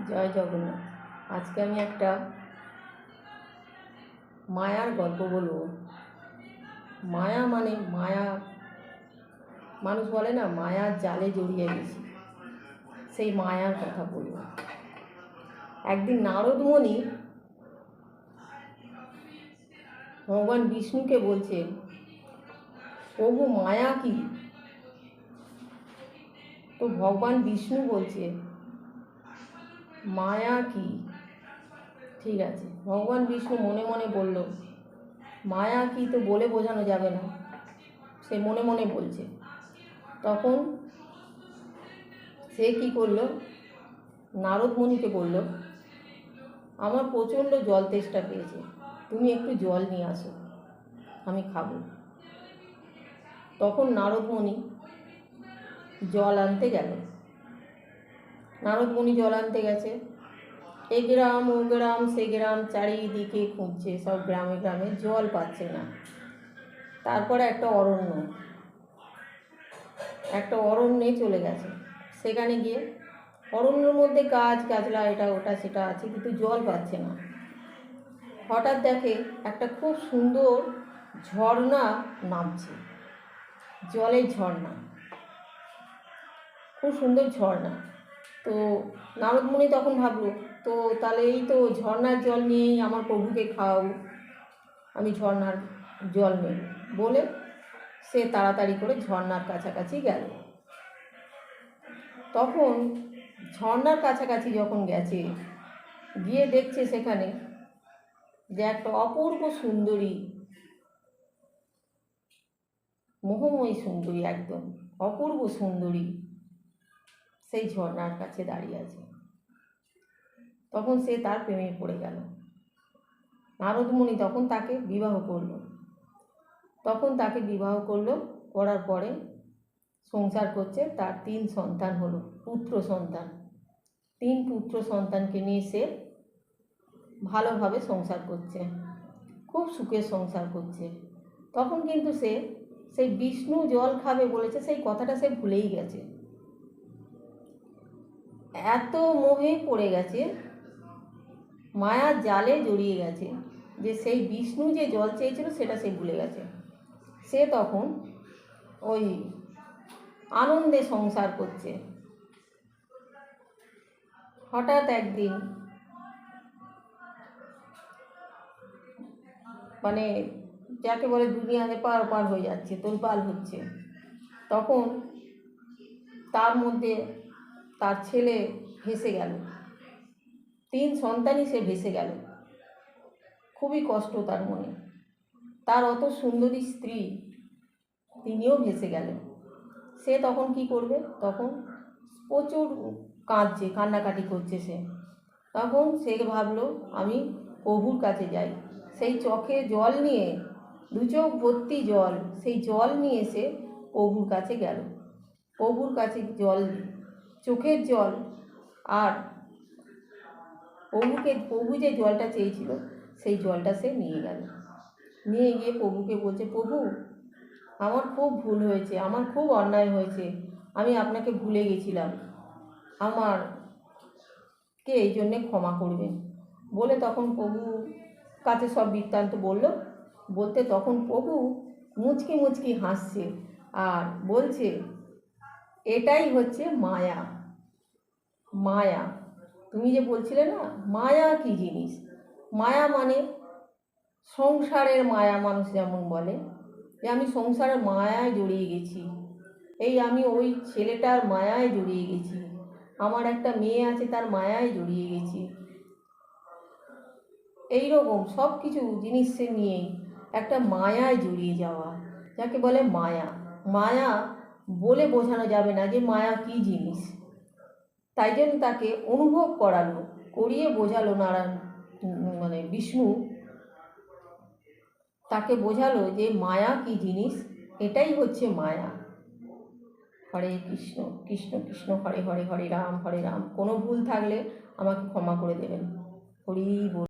জয় জগন্নাথ। আজকে আমি একটা মায়ার গল্প বলবো। মায়া মানে মায়া, মানুষ বলে না মায়ার জালে জড়িয়ে গেছি, সেই মায়ার কথা বলবো। একদিন নারদ মুনি ভগবান বিষ্ণুকে বলছেন, প্রভু মায়া কি? তো ভগবান বিষ্ণু বলছে মায়া কি? ঠিক আছে, ভগবান বিষ্ণু মনে মনে বলল, মায়া কি তো বলে বোঝানো যাবে না, সে মনে মনে বলছে। তখন সে কি করলো, নারদ মুনিকে বলল, আমার প্রচণ্ড জল তেষ্টা পেয়েছে, তুমি একটু জল নিয়ে আসো, আমি খাবো। তখন নারদ মুনি জল আনতে গেল। নারদ মুনি জল আনতে গেছে, এ গ্রাম ও গ্রাম সে গ্রাম চারিদিকে খুঁজছে, সব গ্রামে গ্রামে জল পাচ্ছে না। তারপরে একটা অরণ্যে চলে গেছে। সেখানে গিয়ে অরণ্যের মধ্যে গাছ গাছলা এটা ওটা সেটা আছে, কিন্তু জল পাচ্ছে না। হঠাৎ দেখে একটা খুব সুন্দর ঝর্ণা নামছে, জলের ঝর্ণা, খুব সুন্দর ঝর্ণা। তো নারদ মুনি তখন ভাবলো, তো তাহলে এই তো ঝর্ণার জল নিয়েই আমার প্রভুকে খাওয়াবো, আমি ঝর্ণার জল নেব বলে সে তাড়াতাড়ি করে ঝর্ণার কাছাকাছি গেল। তখন ঝর্ণার কাছাকাছি যখন গেছে, গিয়ে দেখছে সেখানে যে একটা অপূর্ব সুন্দরী, মোহময়ী সুন্দরী, একদম অপূর্ব সুন্দরী সেই ঝর্ণার কাছে দাঁড়িয়ে আছে। তখন সে তার প্রেমে পড়ে গেল। নারদ মুনি তখন তাকে বিবাহ করলো। করার পরে সংসার করছে, তার 3 সন্তান হলো, পুত্র সন্তান। 3 পুত্র সন্তানকে নিয়ে সে ভালোভাবে সংসার করছে, খুব সুখে সংসার করছে। তখন কিন্তু সে সেই বিষ্ণু জল খাবে বলেছে, সেই কথাটা সে ভুলেই গেছে। এত মোহে পড়ে গেছে, মায়ার জালে জড়িয়ে গেছে, যে সেই বিষ্ণু যে জল চেয়েছিল সেটা সে ভুলে গেছে। সে তখন ওই আনন্দে সংসার করছে। হঠাৎ একদিন মানে যাকে বলে দুনিয়াতে পার হয়ে যাচ্ছে, তোলপাল হচ্ছে, তখন তার মধ্যে তার ছেলে ভেসে গেল। 3 সন্তানই সে ভেসে গেল। খুবই কষ্ট তার মনে। তার অত সুন্দরী স্ত্রী, তিনিও ভেসে গেলেন। সে তখন কি করবে, তখন প্রচুর কাঁদছে, কান্নাকাটি করছে সে। তখন সে ভাবলো, আমি প্রভুর কাছে যাই। সেই চোখে জল নিয়ে, 2 চোখ ভর্তি জল, সেই জল নিয়ে সে প্রভুর কাছে গেল। প্রভুর কাছে জল, চোখের জল, আর প্রভু যে জলটা চেয়েছিল সেই জলটা সে নিয়ে গেল। নিয়ে গিয়ে প্রভুকে বলছে, প্রভু আমার খুব ভুল হয়েছে, আমার খুব অন্যায় হয়েছে, আমি আপনাকে ভুলে গেছিলাম, আমারকে এই জন্যে ক্ষমা করবেন বলে তখন প্রভু কাছে সব বৃত্তান্ত বলতে তখন প্রভু মুচকি মুচকি হাসছে আর বলছে, এটাই হচ্ছে মায়া। মায়া, তুমি যে বলছিলে না মায়া কি জিনিস, মায়া মানে সংসারের মায়া। মানুষ যেমন বলে যে আমি সংসারের মায়ায় জড়িয়ে গেছি, আমি ওই ছেলেটার মায়ায় জড়িয়ে গেছি, আমার একটা মেয়ে আছে তার মায়ায় জড়িয়ে গেছি, এইরকম সব কিছু জিনিসের নিয়েই একটা মায়ায় জড়িয়ে যাওয়া, যাকে বলে মায়া। মায়া বলে বোঝানো যাবে না যে মায়া কী জিনিস। তাই জন্য তাকে অনুভব করিয়ে বোঝালো নারায়ণ, মানে বিষ্ণু তাকে বোঝালো যে মায়া কী জিনিস, এটাই হচ্ছে মায়া। হরে কৃষ্ণ কৃষ্ণ কৃষ্ণ হরে হরে, হরে রাম হরে রাম। কোনো ভুল থাকলে আমাকে ক্ষমা করে দেবেন। হরি বল।